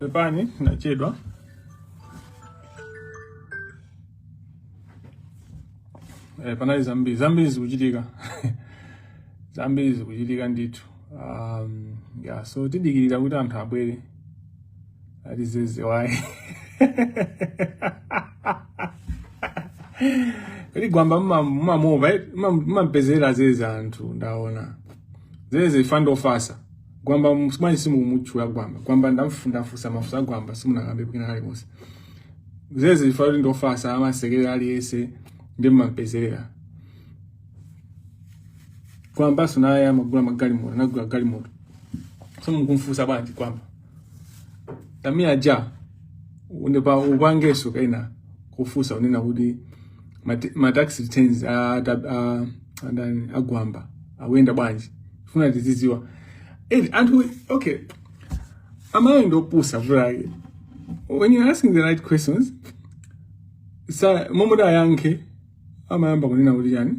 Pepani nachedwa. Panali zambiri zikuchitika. Zambiri zikuchitika ndithu. Yeah, so tidikirira kuti anthu abwere. Alizeze wayi. Gwamba mmamoba mmampezera zeze anthu ndaona. Zeze ifando fasa. Gwamba msibani simu muchula gwamba ndafusa mafusa gwamba simunakambe bukina kali konse. Zeze ifando ndo fasa amasekera ali ese ndimmampezera. Gwamba sunaya magula magali moto nagula gali moto. Somu kumfusa bandi gwamba. Tamia ja undepa ubangeso kaina kufusa unena kuti ma tax returns agwamba awenda bwanji funa tiziziwa and okay am I in opusa right when you're asking the right questions sa momoda yanke amayamba kunena kuti yani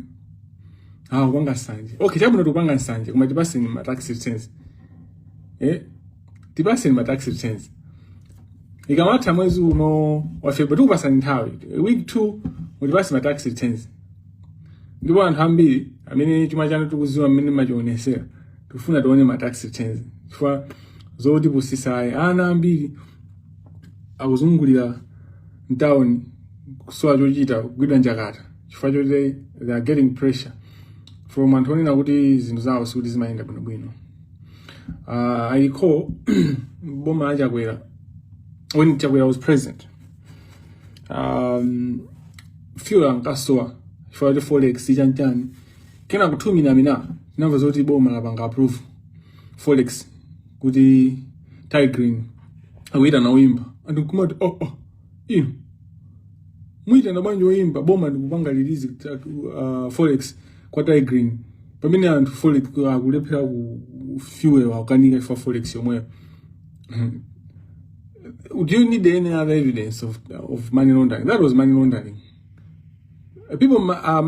kwanga sanje okay chabuno tupanga sanje kuma tipase ni ma tax returns tipase ni ma tax returns ikamata mwezi uno wa February tupasa nthawi week 2 mutipase ma tax returns ndipo anthu ambiri amene chuma chanu tikuziwa mmene machionesera tufuna tione ma tax returns chifukwa zoti pusisayi ana ambiri akuzungulira mtown kusowa chochita kugwidwa njakata chifukwa choti they are getting pressure from anthu onena kuti zinthu zawo sikuti zimayenda bwinobwino. I recall boma la Chabwerano when Chabwerano was president. Few ankasowa chifukwa choti forex chanchani kena kuthumina mina namba zoti boma labanga approve forex kuti Thai green awita na uimba antu kumati ino mwita na banjo uimba boma ndikupanga release forex kwa Thai green pamene anthu forex akulephera ku fuel wakanika for forex yomwe. Do you need any other evidence of money laundering? That was money laundering. People are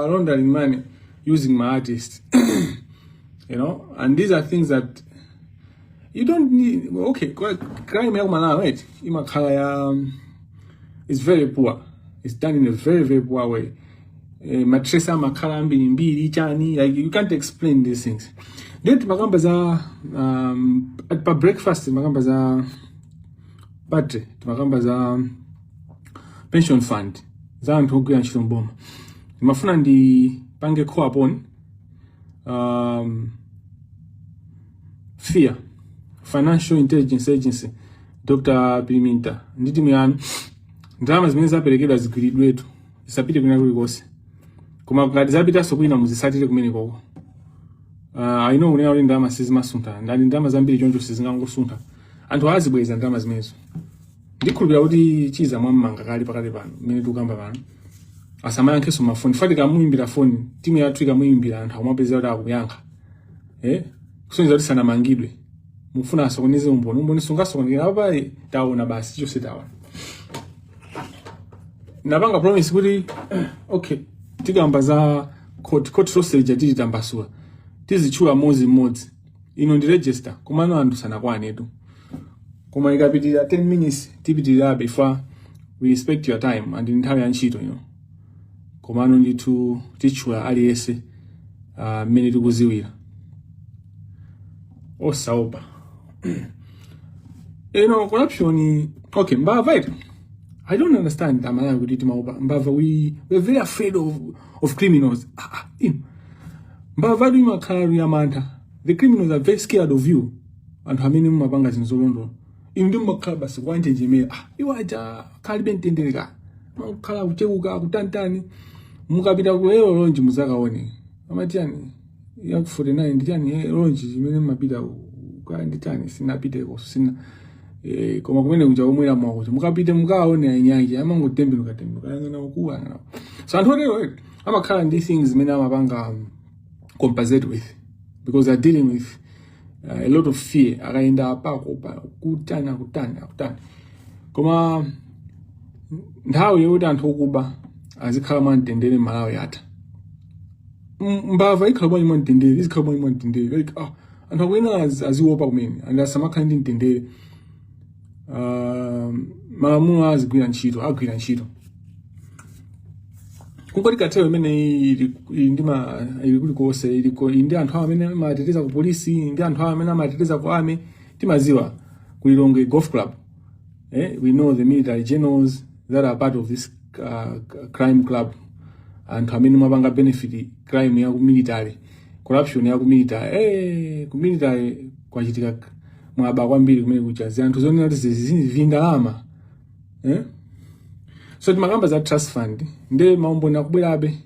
laundering money using my artists, you know, and these are things that you don't need. Okay, crime right? It's very poor. It's done in a very, very poor way. Matresa makala mbili chani, like you can't explain these things. Then magamba za at breakfast magamba za battery, magamba za pension fund. Za anthu ogwira ntchito mboma mafuna ndi pange call upon FIA Financial Intelligence Agency Dr. Piminta nditi miyanu ndalama zimene zaperekedwa zigwiridwetu zisapite kwina kulikonse koma ngati zapitaso kwina muzisatire kumene koko. I know kunena kuti ndalama sizimasunta ndani ndalama zambiri choncho sizingangosuntha anthu azibweza ndalama zimenezo. Ndikhulupirira kuti chiza mwamanga kali pakati pano mmene tukamba pano asamayankheso mafoni fati kamuimbira foni timu yathu ikamuimbira anthu amapeza kuti akuyankha kusonyeza kuti sanamangidwe mufuna asokonize umboni sungasokonekera apa taona basi chonse taona napanga promise kuti okay tikamba za court sausage titambasula tizichula modzi ino ndi register komano anthu sanakwanetu. Kuma ikapitira 10 minutes tipitirira before we respect your time and nthawi ya ntchito ino komano ndithu tichula aliyese mmene tikuziwira osaopa corruption. Okay, mbava ito I don't understand amaya kuti timaopa mbava we're very afraid of criminals. Mbava imakhala yamantha. The criminals are very scared of you anthu amene mumapanga zinthu zolondola indi makaba sikwanje jemera iwaja kalibe ntendereka makala kucheuka kutantani mukapita ku lonji muzakaone amatiani ya 49 nditani lonji zimene mapita kwa nditani sinapiteko sina koma kumene kuja omwera mwakuti mukapite mukaone anyanje amangotembenuka ngana ukuwa ngana so anthu lero amakhala ndi things zimene amapanga compensate with because they're dealing with a lot of fear akaenda apako kutana koma nthawi yoti anthu okuba azikhala mwamtendere malawi yatha mbava ikhala mwamtendere izikhala mwamtendere like anthu akwena aziopa kumene and asamakhala ndi mtendere malamulo agwira ntchito kungoti katero imene ili kulikonse ndi anthu awo amene amateteza ku polisi, ndi anthu awo amene amateteza ku army. Timaziwa kulilonge golf club, we know the military generals that are part of this crime club, anthu amene mapanga benefit crime ya ku military, corruption ya ku military. Ku military kwachitika mwaba kwambiri kumene kuchazi anthu zonena kuti zindalama. So timakamba za trust fund nde Maumboni akubwerabe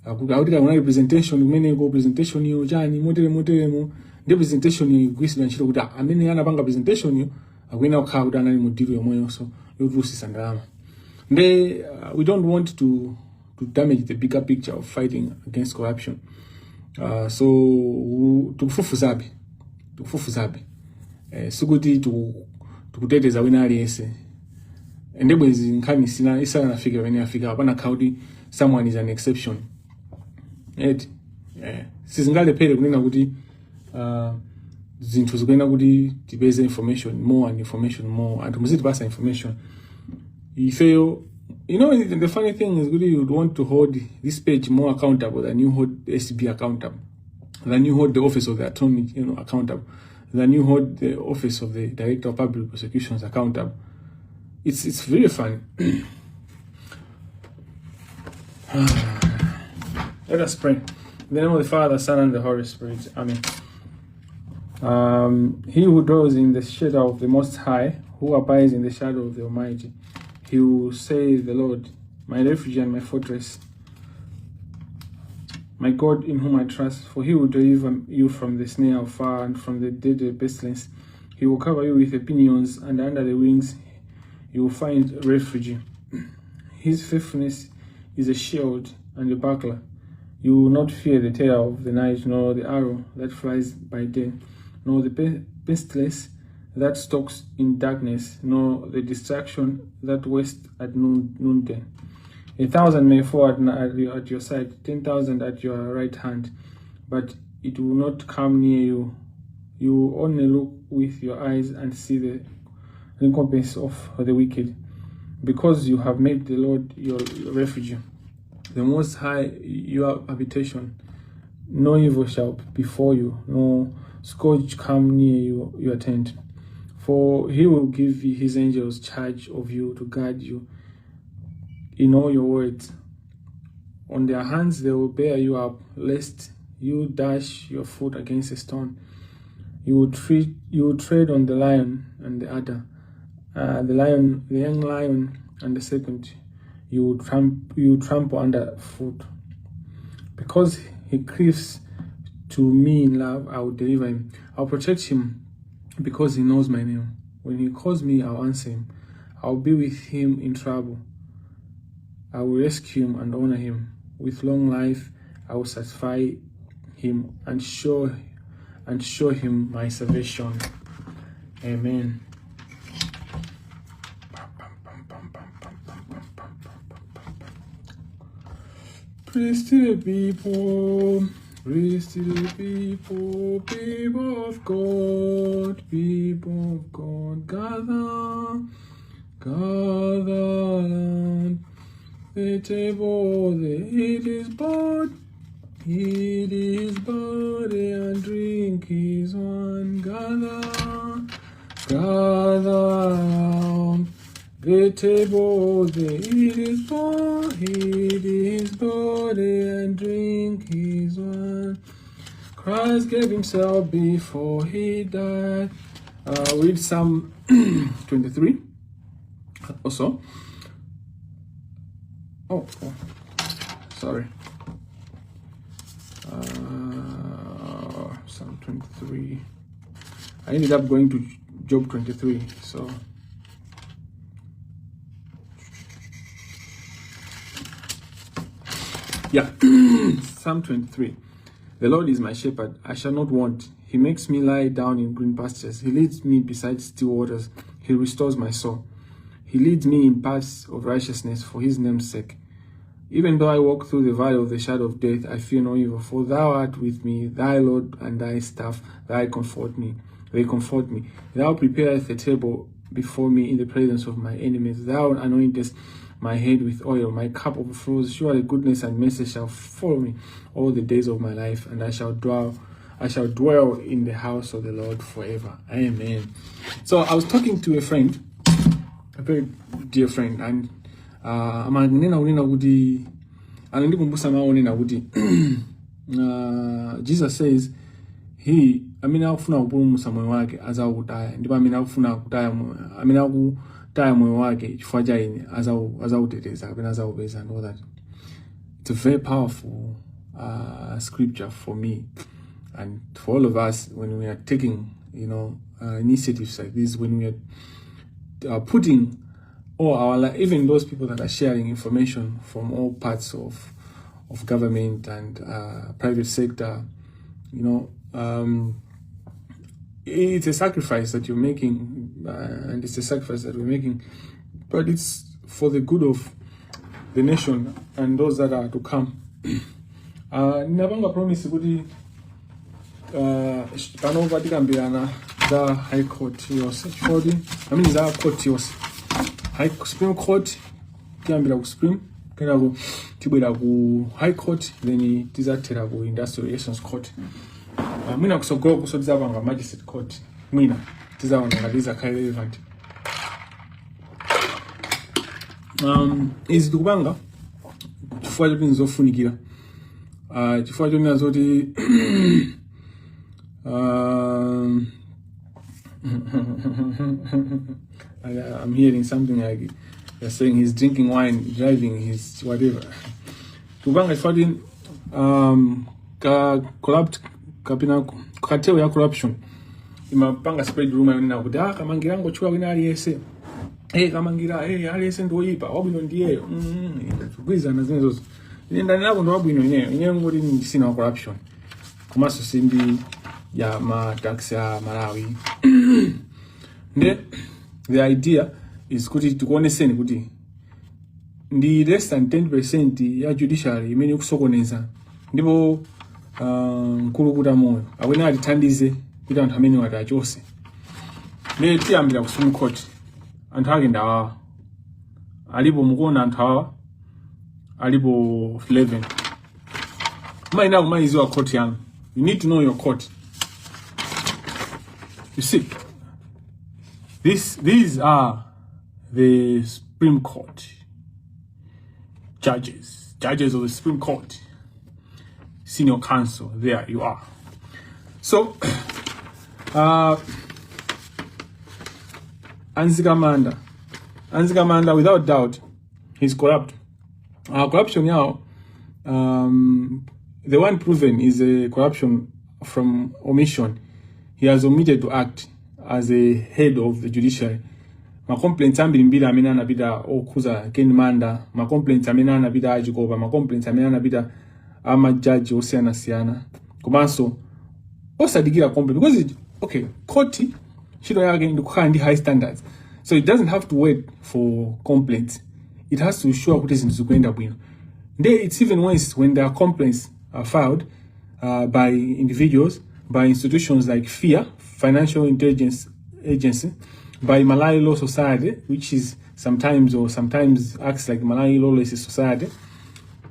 akuti kuna representation kumeneko, presentation yo chani moteremo ndi presentation igwisidwa ntchito kuti amene anapanga presentation yo akuyena kukhala kuti anali mu deal yomweyo, so yotusisa ndalama. Nde we don't want to damage the bigger picture of fighting against corruption. So tukufufuzabe sikuti tukuteteza wina aliyense. And bwezi nkhani isana nafika when afika hapana kaudi someone is an exception. Sizingalephere kunena kuti zinthu zikuena kuti tipeze information more and muzitipasa information ifeyo. You know, the funny thing is really you'd want to hold this page more accountable than you hold SB accountable, than you hold the office of the attorney accountable, than you hold the office of the director of public prosecutions accountable. It's very funny. Let us pray. In the name of the Father, Son, and the Holy Spirit. Amen. He who dwells in the shadow of the Most High, who abides in the shadow of the Almighty, he will say, the Lord, my refuge and my fortress, my God in whom I trust. For he will deliver you from the snare of fire and from the deadly pestilence. He will cover you with the pinions, and under the wings you will find refuge. His faithfulness is a shield and a buckler. You will not fear the terror of the night, nor the arrow that flies by day, nor the pestilence that stalks in darkness, nor the destruction that wastes at noonday. 1,000 may fall at your side, 10,000 at your right hand, but it will not come near you. You will only look with your eyes and see the recompense of the wicked, because you have made the Lord your refuge, the Most High your habitation. No evil shall befall you, no scourge come near your tent. For he will give his angels charge of you to guard you in all your words. On their hands they will bear you up, lest you dash your foot against a stone. You will tread on the lion and the adder, the young lion and the serpent. You will trample underfoot. Because he cleaves to me in love, I will deliver him. I will protect him because he knows my name. When he calls me, I will answer him. I will be with him in trouble. I will rescue him and honor him. With long life, I will satisfy him and show him my salvation. Amen. Praise to the people, praise to the people, people of God, gather around the table, eat his body and drink his wine. Gather around the table, eat his body and drink his wine. Christ gave himself before he died. Read Psalm 23 also. Oh, sorry. Psalm 23. I ended up going to Job 23, so yeah. Psalm 23. The Lord is my shepherd, I shall not want. He makes me lie down in green pastures. He leads me beside still waters. He restores my soul. He leads me in paths of righteousness for his name's sake. Even though I walk through the valley of the shadow of death, I fear no evil, for thou art with me, thy Lord and thy staff, they comfort me. Thou preparest a table before me in the presence of my enemies. Thou anointest my head with oil, my cup overflows. Surely goodness and mercy shall follow me all the days of my life, and I shall dwell in the house of the Lord forever. Amen. So I was talking to a friend, a very dear friend, and Jesus says he amina kufuna kupulumutsa moyo wake azawutaya, ndipo amina kufuna kutaya moyo wake chifukwa cha ine azawuteteza kapena azawupeza, and all that. It's a very powerful scripture for me and for all of us when we are taking initiatives like this, when we are putting all our life, even those people that are sharing information from all parts of government and private sector, it's a sacrifice that you're making, and it's a sacrifice that we're making, but it's for the good of the nation and those that are to come. Ninapanga promise kuti panova tikambirana za high court yose chifukwa za court yose, Supreme Court tiyambira ku Supreme, kenako tibwera ku High Court, then tizathera ku Industrial Relations Court. Mwina kusogolo kusodizapanga Magistrate Court, mwina tizaona ngati zakhale relevant. Izi tikupanga chifukwa choti nizofunikira, chifukwa choti nazoti I'm hearing something like they're saying he's drinking wine, driving his whatever. Tubanga fadin corrupt kapina kateo ya corruption. Imapanga spread rumor na kuti Kamangila ngochukua wina aliyese. Kamangila aliyese ndo yipa wabwino ndiye. Kugwiza na zine zozo. Ndani nabo ndo wabwino ine ngoti ndisina corruption. Kumaso simbi ya tax ya Malawi. The idea is kuti tikuoneseni kuti ndi less than 10% ya judiciary imene kusokoneza, ndipo nkulukuta moyo akwena atithandize kuti anthu amene wati achose. Ne tiyambira ku Supreme Court, anthu ake ndawawa alipo, mukuona anthu awa alipo 11. Maina kumaiziwa court yanu, you need to know your court. You see, these are the Supreme Court judges of the Supreme Court, senior counsel. There you are. So, Kamangila, without doubt, he's corrupt. Corruption now, the one proven is a corruption from omission. He has omitted to act as a head of the judiciary. Ma complaints ambiri amene anapita okuza Ken Manda, ma complaints amene anapita Ajikoba, ma complaints amene anapita ama judge osiyana. Komanso osadikira complaint because court chito yake ndikukhala ndi high standards. So it doesn't have to wait for complaints. It has to show kuti zinthu zikuyenda bwino. It's even worse when there are complaints filed by individuals, by institutions like FIA, Financial Intelligence Agency, by Malawi Law Society, which is sometimes acts like Malawi Lawless Society,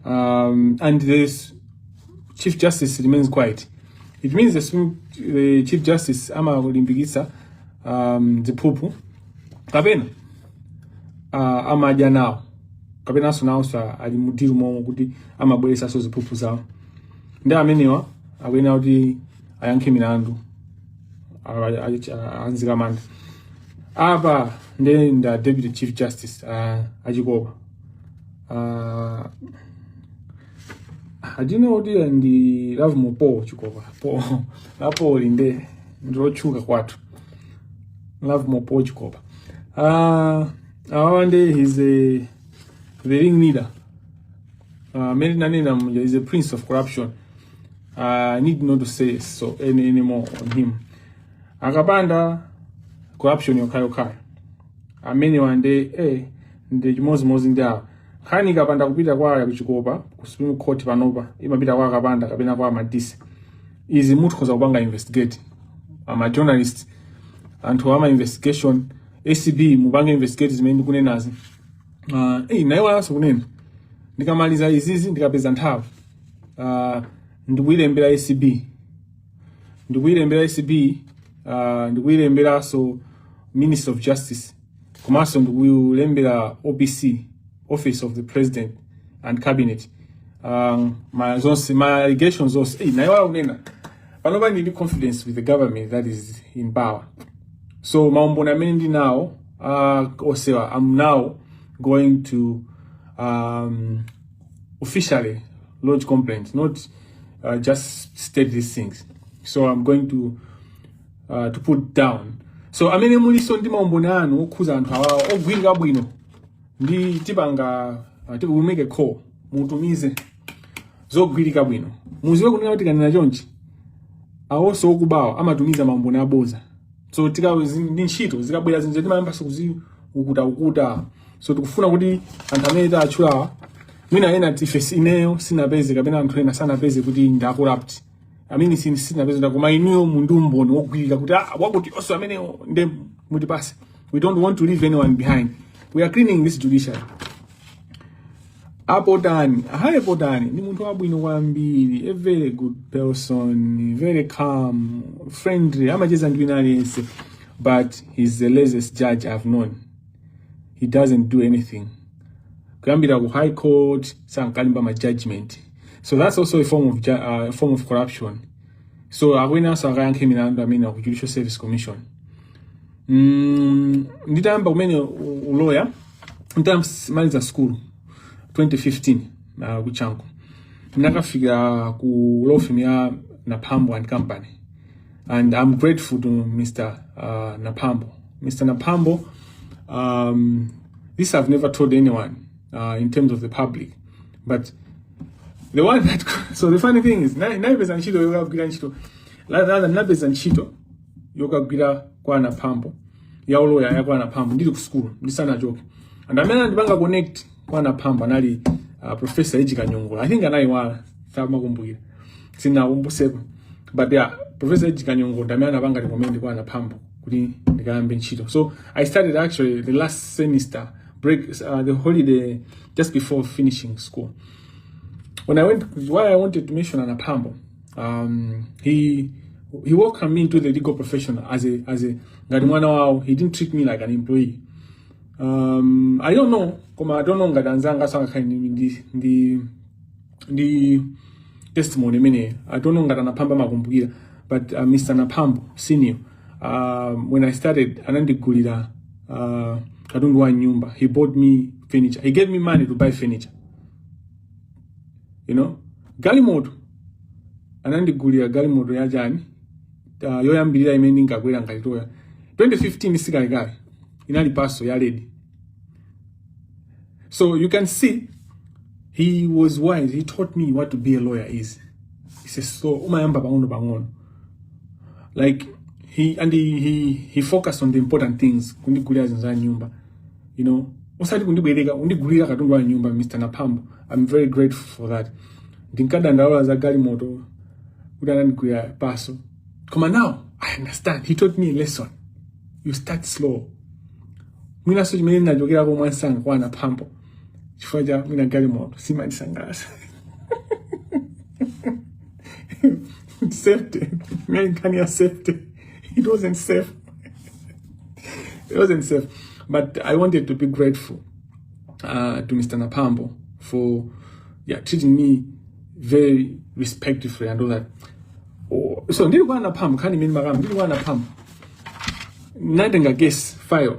and the Chief Justice remains quiet. It means the Chief Justice ama olimpikisa ziphuphu kapena amaja nawo kapena sonausa ali mutiru momwe kuti amabweresa so ziphuphu zawo. Ndi amenewa akwena kuti ayankhe milandu Kamangila. Apa ndenda Deputy Chief Justice Ajikoba. I didn't know the ndi love mo po chikoba. Po linde ndrochuka kwatu. Love mo po chikoba. One day he's the ring leader. Melinanina is a prince of corruption. I need not to say so anymore on him. Akapanda corruption yokayokai. Amene one day ndi chimodzimodzi ndawo. Khani kapanda kupita kwa ya kuchikopa ku Supreme Court panopa imapita kwa kapanda kapena kwa madisi. Izi muthu khoza kupanga investigate. Ama journalist anthu ama investigation ACB mubange investigate zimene ndikunenazi. Naye waso kunena. Ndikamaliza izizi ndikapeza nthawi. Ndikuyilembera ACB. Ndikuyilembera ACB, ndikuyilembera so Minister of Justice. Komanso ndikuyilembera OPC, Office of the President and Cabinet. My allegations also, naye wala kunena. Panopa ndili confidence with the government that is in power. So Maumboni amene now, I'm now going to officially lodge complaints, not just state these things. So I'm going to put down. So amene muliso ndi Maumboni anu okhuza anthu awawo ogwirira bwino ndi tipanga we make a call mutumize zogwirika bwino muziwe kunena kuti kanena chonchi awonso okubawa amatumiza Maumboni aboza. So tika ndi ntchito zikabwera zinje timayamba kuzi ukuta. So tikufuna kuti anthu amene atchulawa mwina ena tifesi ineyo sinapeze kapena anthu ena sanapeze kuti ndacorrupt. Amene sinapeze koma inuyo mundu mboni wogwirika kuti wakuti also amene nde mutipase. We don't want to leave anyone behind. We are cleaning this judiciary. Apotani ni munthu wabwino kwambiri, a very good person, very calm, friendly, amacheza ndi wina aliyense, but he's the laziest judge I've known. He doesn't do anything. Kuyambira ku high court sankalimba ma judgment. So that's also a form of corruption. So akwena sakayankhe milandu amene ku Judicial Service Commission. Nditayamba kumene uloya ndamaliza school 2015 kuchangu. Nakafika ku law firm ya Napambo and Company. And I'm grateful to Mr. Napambo. Mr. Napambo, this I've never told anyone in terms of the public. But the one that, so the funny thing is, naipeza nchito yoka gwira nchito. Rather napeza nchito yoka gwira kwa Napambo. Ya uloya ya kwa Napambo. Ndili ku school, ndisana joke. And amena ndibanga connect kwa Napambo nali Professor Kamangila. I think anaiwala sama kumbukira. Sina kumbuseko. But yeah, Professor Kamangila ndamena nabanga recommend kwa Napambo kuti ndikayambe nchito. So I started actually the last semester break, the holiday just before finishing school. When I went, why I wanted to mention Napambo, he welcomed me into the legal profession as a Gadimwana. He didn't treat me like an employee. I don't know, I don't know Gadanzanga Sanga the testimony mene. I don't know Gadanapamba Makumbugira, but Mr. Napambo, senior, when I started Anandi Gulida, Kadundwa Nyumba, he bought me furniture. He gave me money to buy furniture. You know, Galimodo, Anandi Gulia, Galimodo Yajani, Yoyambira Meninga Gwera Kaitoya. 2015 is guy. Inali paso ya lady. So you can see he was wise. He taught me what to be a lawyer is. He says so umayamba bangono. Like he focused on the important things. Kundi gulia zinza nyumba. You know, osati kundi gulira katundwa nyumba Mr. Napambo. I'm very grateful for that. Dinkada ndaola za Galimodo udana nikuya paso. Come on now, I understand. He taught me a lesson. You start slow. Mina so jimene najogera kwa mwansanga kwa Napambo. Chifaja mina Galimodo sima nisangasa. Safety. Man can you safety? It wasn't safe. It wasn't safe. But I wanted to be grateful to Mr. Napambo for treating me very respectfully and all that. So ndili kwa Napambo kani mini magam ndili kwa Napambo. Nadenga guess file.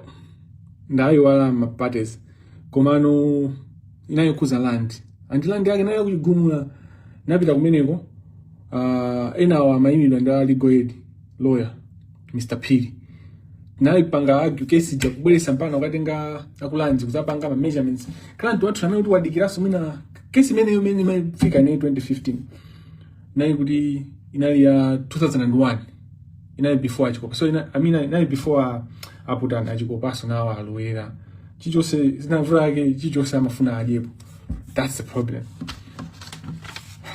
Ndayo wala mapates. Komano inayokuza land. And land yake nayo kugumula nabita kumeneko ena wa maimilo ndali goed lawyer Mr. Piri. Naipanga argue case ja kubwelesa mpana ukatenga akulanzi kuzapanga ma measurements. Kana watu amene kuti wadikiraso mina case imene imefika ne 2015. Nayi kuti inali ya 2001. Inali before achikopa. So inali before aputana achikopa so nawa alwera. Chichose zinavurage chichose amafuna aliyepo. That's the problem.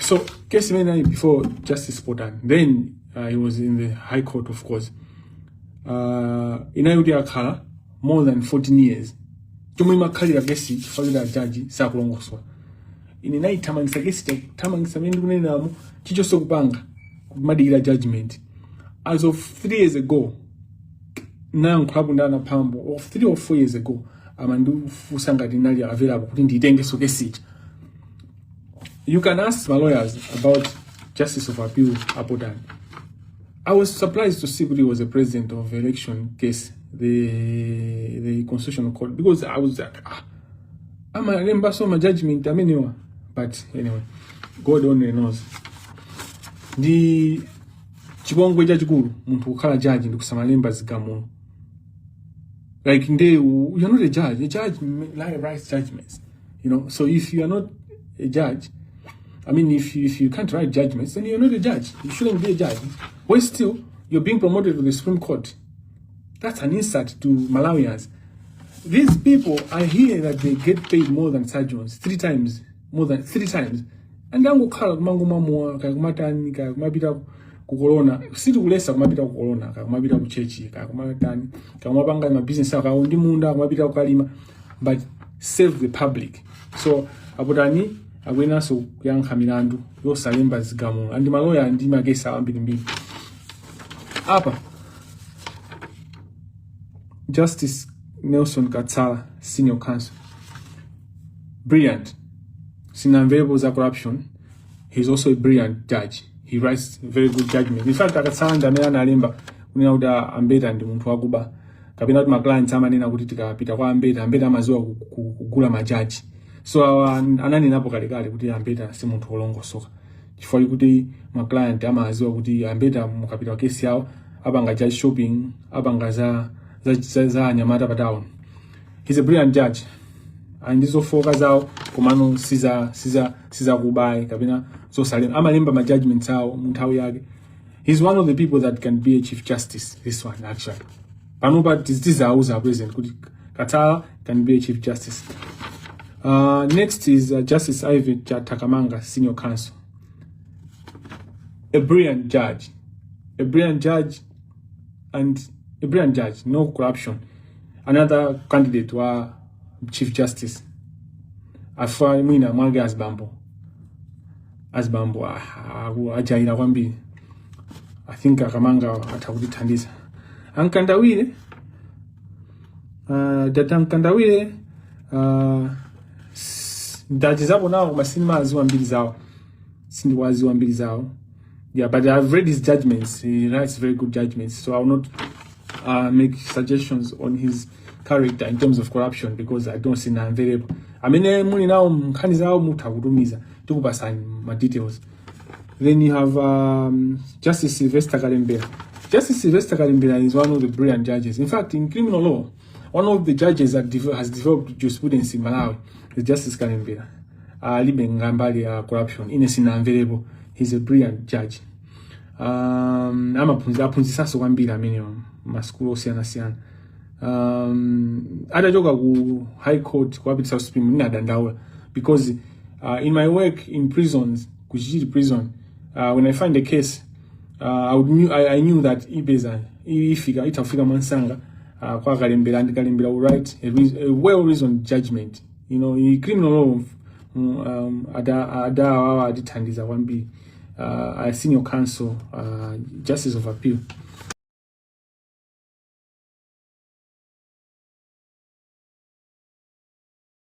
So case imene before Justice Potan. Then he was in the High Court, of course. Inayudi akhala more than 14 years. Chomwe makhalira kesi chifukwa judge sakulongoswa. Ine nayitamangisa kesi tamangisa mene kunenamo chichonso kupanga kumadikira judgment. As of 3 years ago, now ndana pambo of 3 or 4 years ago, amandu fusanga dinali available kuti nditenge so kesi. You can ask my lawyers about justice of appeal Apodan. I was surprised to see that he was a president of election case, the constitutional court, because I was like, I'm a remember so my judgment, I mean, but anyway, God only knows. The Chibongwe Judge Guru, muntu kala judge in Kusamalemba Zigamu. Like you're not a judge. A judge writes judgments, you know. So if you are not a judge, I mean, if you can't write judgments, then you're not a judge. You shouldn't be a judge. But still, you're being promoted to the Supreme Court. That's an insult to Malawians. These people, I hear that they get paid more than sergeants, 3 times, more than 3 times. And then go call mango mamua, kakumatani, kakumabita kukolona. Situ kulesa kumabita kukolona, kakumabita kuchechi, kakumatani, kakumabanga ma business kaundi munda, kumabita kukalima, but save the public. So abodani agwena so yanka milandu yo salemba zigamu andi maloya andi magesa ambili apa Justice Nelson Katsala, Senior Counsel, brilliant. Sinanvebo za corruption. He's also a brilliant judge. He writes very good judgment. In fact, Katsala ndamela nalemba kunena uda ambeta ndi muntu wakuba kapena kuti clients amanena kuti tikapita kwa ambeta amaziwa kugula majaji. So anani napo kalekale kuti ambeta si muntu olongosoka. Chifukwa kuti client amaziwa kuti ambeta mukapita kesi yawo abanga judge shopping abanga za nyamata patown. He's a brilliant judge. And hizo foka zao komano siza kubai kapena so salim amalemba ma judgments zao mutawi yake. He's one of the people that can be a chief justice. This one actually. Panopa this are present. Katala can be a chief justice. Next is Justice Ivy Takamanga, Senior Counsel. A brilliant judge. No corruption. Another candidate was Chief Justice. Afa mwina mwage Asbambo ajaira kwambiri. I think Akamanga atakudithandiza. Ankandawire ndaji zabo nawo masini aziwa mbili zao. Sindi waziwa mbili zao. Yeah, but I've read his judgments. He writes very good judgments. So I will not make suggestions on his character in terms of corruption because I don't see none available. I mean, muni now mkhani zao mutakutumiza tukupasani my details. Then you have Justice Sylvester Kalembera. Justice Sylvester Kalembera is one of the brilliant judges. In fact, in criminal law, one of the judges that has developed jurisprudence in Malawi is Justice Kalembera. Libe ngambali corruption innocent and available. He's a brilliant judge. Amapunzisa so kwambira minimum maskulu siana. Adajoka ku high court kwa South Supreme ninadandaula because in my work in prisons, Judiciary prison, when I find a case, I knew that ifika itafika mansanga kwa Kalembera and Kalembera will write a well-reasoned judgment. You know, in criminal law, ada adithandiza kwambiri. Senior Counsel, Justice of Appeal.